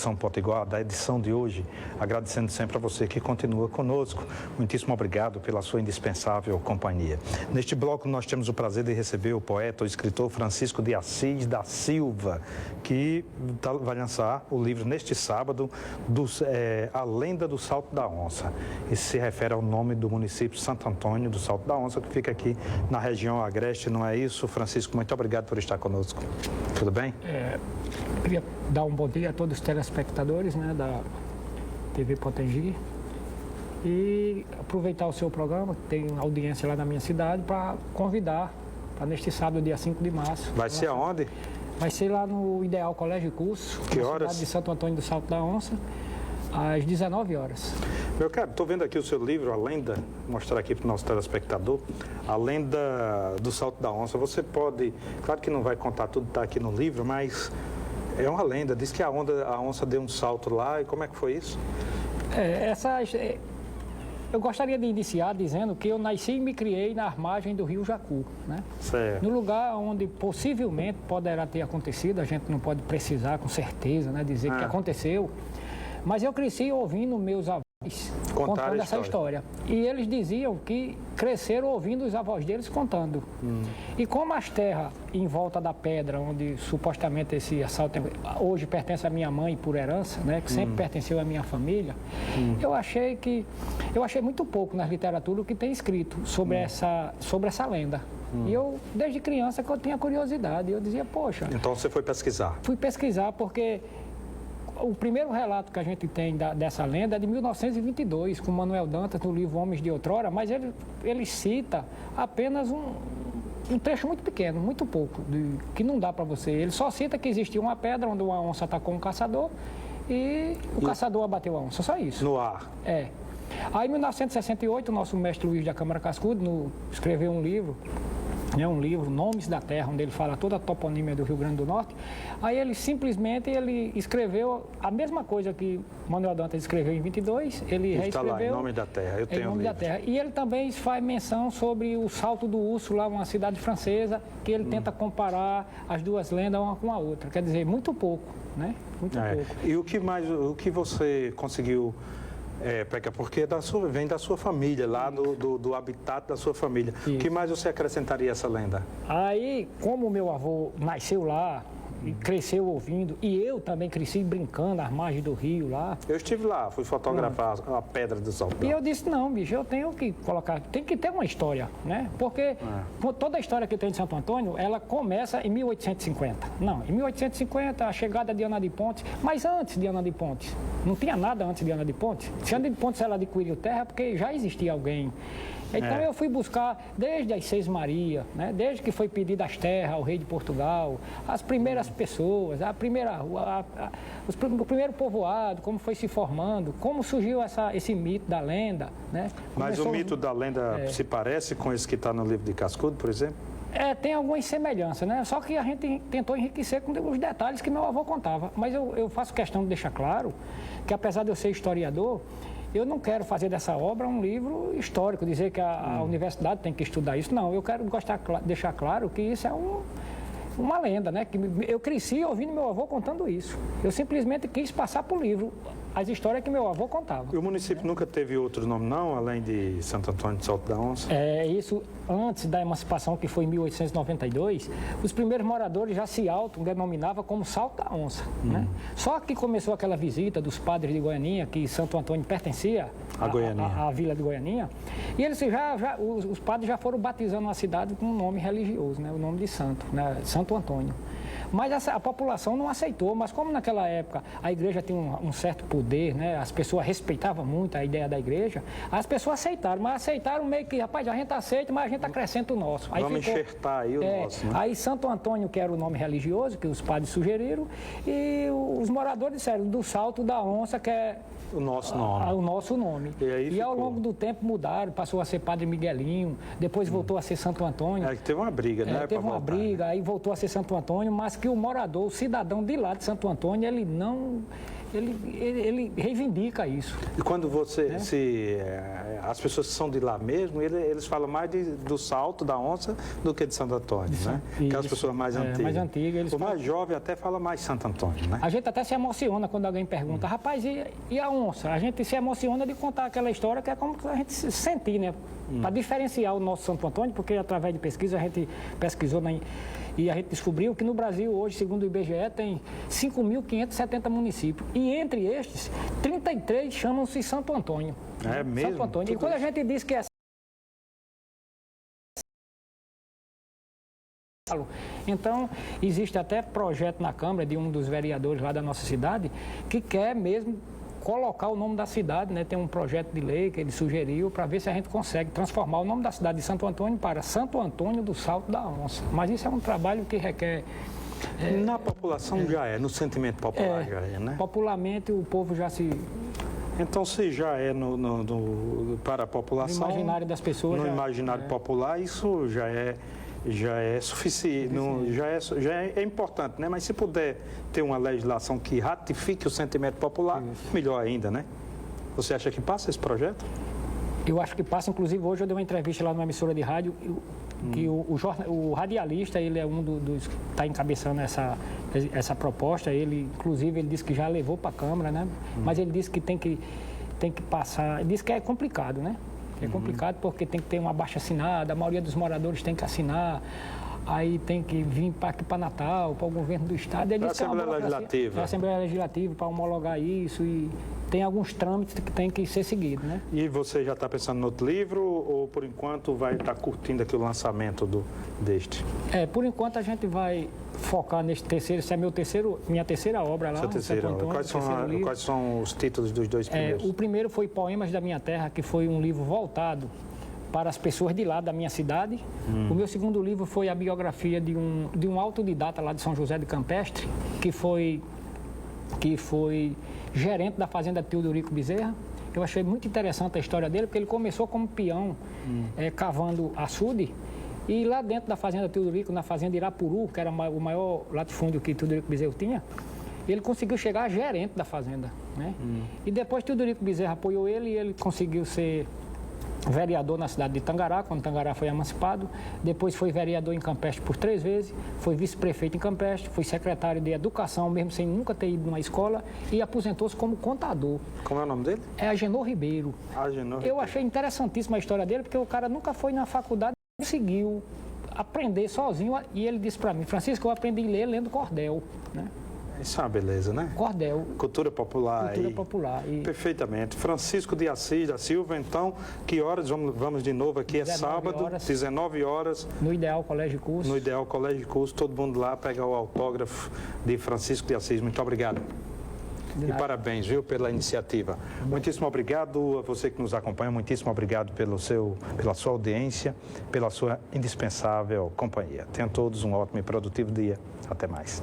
São Potiguar, da edição de hoje, agradecendo sempre a você que continua conosco. Muitíssimo obrigado pela sua indispensável companhia. Neste bloco nós temos o prazer de receber o poeta, o escritor Francisco de Assis da Silva, que vai lançar o livro neste sábado, A Lenda do Salto da Onça. Isso se refere ao nome do município Santo Antônio do Salto da Onça, que fica aqui na região agreste, não é isso? Francisco, muito obrigado por estar conosco. Tudo bem? Queria dar um bom dia a todos os telespectadores, né, da TV Potengi e aproveitar o seu programa, que tem audiência lá na minha cidade, para convidar para neste sábado, dia 5 de março. Vai ser aonde? Vai ser lá no Ideal Colégio e Curso, que na horas? cidade de Santo Antônio do Salto da Onça, às 19 horas. Meu caro, estou vendo aqui o seu livro, A Lenda, vou mostrar aqui para o nosso telespectador, A Lenda do Salto da Onça. Você pode, claro que não vai contar tudo que está aqui no livro, mas é uma lenda. Diz que a onça deu um salto lá, e como é que foi isso? Eu gostaria de iniciar dizendo que eu nasci e me criei na margem do rio Jacu, né? Certo. No lugar onde possivelmente poderá ter acontecido, a gente não pode precisar com certeza, né, dizer que aconteceu, mas eu cresci ouvindo meus avós contando essa história. E eles diziam que cresceram ouvindo os avós deles contando. E como as terras em volta da pedra, onde supostamente esse assalto hoje pertence à minha mãe por herança, né, que sempre pertenceu à minha família, eu achei muito pouco na literatura o que tem escrito sobre essa lenda. E eu, desde criança, que eu tinha curiosidade, eu dizia, poxa... Então você foi pesquisar? Fui pesquisar porque o primeiro relato que a gente tem dessa lenda é de 1922, com Manuel Dantas, no livro Homens de Outrora, mas ele cita apenas um trecho muito pequeno, muito pouco, que não dá para você. Ele só cita que existia uma pedra onde uma onça atacou um caçador e o caçador abateu a onça, só isso. No ar? É. Aí, em 1968, o nosso mestre Luiz da Câmara Cascudo escreveu um livro, Nomes da Terra, onde ele fala toda a toponímia do Rio Grande do Norte. Aí ele simplesmente escreveu a mesma coisa que Manuel Dantas escreveu em 22, ele reescreveu... Está lá, em Nome da Terra, eu tenho o livro. E ele também faz menção sobre o Salto do Urso, lá uma cidade francesa, que ele tenta comparar as duas lendas uma com a outra. Quer dizer, muito pouco, né? Muito pouco. E o que você conseguiu... porque vem da sua família, lá do habitat da sua família. Isso. O que mais você acrescentaria a essa lenda? Aí, como meu avô nasceu lá, e cresceu ouvindo, e eu também cresci brincando às margens do rio lá. Eu estive lá, fui fotografar a Pedra do Salto. E eu disse, não, bicho, eu tenho que colocar, tem que ter uma história, né? Porque toda a história que tem de Santo Antônio, ela começa em 1850. Não, em 1850, a chegada de Ana de Pontes, mas antes de Ana de Pontes, não tinha nada antes de Ana de Pontes. Se Ana de Pontes ela adquiriu terra, porque já existia alguém. Então eu fui buscar desde as Seis Marias, né? Desde que foi pedida as terras ao rei de Portugal, as primeiras pessoas, o primeiro povoado, como foi se formando, como surgiu esse mito da lenda, né? Mas o mito da lenda se parece com esse que está no livro de Cascudo, por exemplo? Tem algumas semelhanças, né? Só que a gente tentou enriquecer com os detalhes que meu avô contava. Mas eu faço questão de deixar claro que, apesar de eu ser historiador, eu não quero fazer dessa obra um livro histórico, dizer que a universidade tem que estudar isso. Não, eu quero deixar claro que isso é uma lenda, né? Que eu cresci ouvindo meu avô contando isso. Eu simplesmente quis passar para o livro as histórias que meu avô contava. E o município nunca teve outro nome, não, além de Santo Antônio de Salto da Onça? Isso antes da emancipação, que foi em 1892, os primeiros moradores já se autodenominavam como Salto da Onça, né? Só que começou aquela visita dos padres de Goianinha, que Santo Antônio pertencia à vila de Goianinha, e eles os padres já foram batizando a cidade com um nome religioso, né? O nome de santo, né? Santo Antônio. Mas a população não aceitou, mas como naquela época a igreja tinha um certo poder, né? As pessoas respeitavam muito a ideia da igreja, as pessoas aceitaram, mas aceitaram meio que, rapaz, a gente aceita, mas a gente acrescenta o nosso. Aí vamos enxertar aí o nosso, né? Aí Santo Antônio, que era o nome religioso, que os padres sugeriram, e os moradores disseram do Salto da Onça, que é o nosso nome. O nosso nome. E ao longo do tempo mudaram, passou a ser Padre Miguelinho, depois voltou a ser Santo Antônio. Teve uma briga, né? Teve uma briga, aí voltou a ser Santo Antônio, mas que o morador, o cidadão de lá de Santo Antônio, ele ele reivindica isso. E quando você, as pessoas que são de lá mesmo, eles falam mais do Salto da Onça do que de Santo Antônio, né? Aquelas pessoas mais antigas. Mais antigas. O mais jovem até fala mais Santo Antônio, né? A gente até se emociona quando alguém pergunta, rapaz, e a onça? A gente se emociona de contar aquela história que é como a gente se sentir, né? Para diferenciar o nosso Santo Antônio, porque através de pesquisa a gente pesquisou e a gente descobriu que no Brasil hoje, segundo o IBGE, tem 5.570 municípios. E entre estes, 33 chamam-se Santo Antônio. É mesmo? Santo Antônio. E quando a gente diz que é então, existe até projeto na Câmara de um dos vereadores lá da nossa cidade que quer mesmo colocar o nome da cidade, né? Tem um projeto de lei que ele sugeriu para ver se a gente consegue transformar o nome da cidade de Santo Antônio para Santo Antônio do Salto da Onça. Mas isso é um trabalho que requer... Na população já é, no sentimento popular já é, né? Popularmente o povo já se... Então, se já é para a população... No imaginário das pessoas. No imaginário popular, isso já é suficiente, já é importante, né? Mas se puder ter uma legislação que ratifique o sentimento popular, melhor ainda, né? Você acha que passa esse projeto? Eu acho que passa. Inclusive, hoje eu dei uma entrevista lá numa emissora de rádio, que o radialista, ele é um dos que está encabeçando essa proposta. Ele, inclusive, ele disse que já levou para a Câmara, né? Mas ele disse que tem que passar... Ele disse que é complicado, né? É complicado porque tem que ter uma abaixo-assinada, a maioria dos moradores tem que assinar, aí tem que vir para Natal, para o governo do Estado. Para a Assembleia Legislativa. Para a Assembleia Legislativa, para homologar isso, e tem alguns trâmites que tem que ser seguidos, né? E você já está pensando no outro livro ou, por enquanto, vai estar curtindo aqui o lançamento deste? Por enquanto a gente vai focar neste terceiro, essa é minha terceira obra lá. Sua terceira obra. Quais são os títulos dos dois primeiros? O primeiro foi Poemas da Minha Terra, que foi um livro voltado para as pessoas de lá da minha cidade. O meu segundo livro foi a biografia de um autodidata lá de São José de Campestre, que foi gerente da fazenda Teodorico Bezerra. Eu achei muito interessante a história dele, porque ele começou como peão, cavando açude. E lá dentro da fazenda Teodorico, na fazenda Irapuru, que era o maior latifúndio que Teodorico Bezerra tinha, ele conseguiu chegar a gerente da fazenda, né? E depois Teodorico Bezerra apoiou ele e ele conseguiu ser vereador na cidade de Tangará, quando Tangará foi emancipado. Depois foi vereador em Campestre por 3 vezes, foi vice-prefeito em Campestre, foi secretário de Educação, mesmo sem nunca ter ido numa escola, e aposentou-se como contador. Como é o nome dele? É Agenor Ribeiro. Eu achei interessantíssima a história dele, porque o cara nunca foi na faculdade, conseguiu aprender sozinho, e ele disse para mim, Francisco, eu aprendi a ler lendo cordel, né? Isso é uma beleza, né? Cordel. Cultura popular. Cultura popular. Perfeitamente. Francisco de Assis da Silva, então, que horas vamos de novo aqui? É sábado, 19 horas. No Ideal Colégio de Curso. No Ideal Colégio de Curso, todo mundo lá pegar o autógrafo de Francisco de Assis. Muito obrigado. E parabéns, viu, pela iniciativa. Muitíssimo obrigado a você que nos acompanha, muitíssimo obrigado pela sua audiência, pela sua indispensável companhia. Tenham todos um ótimo e produtivo dia. Até mais.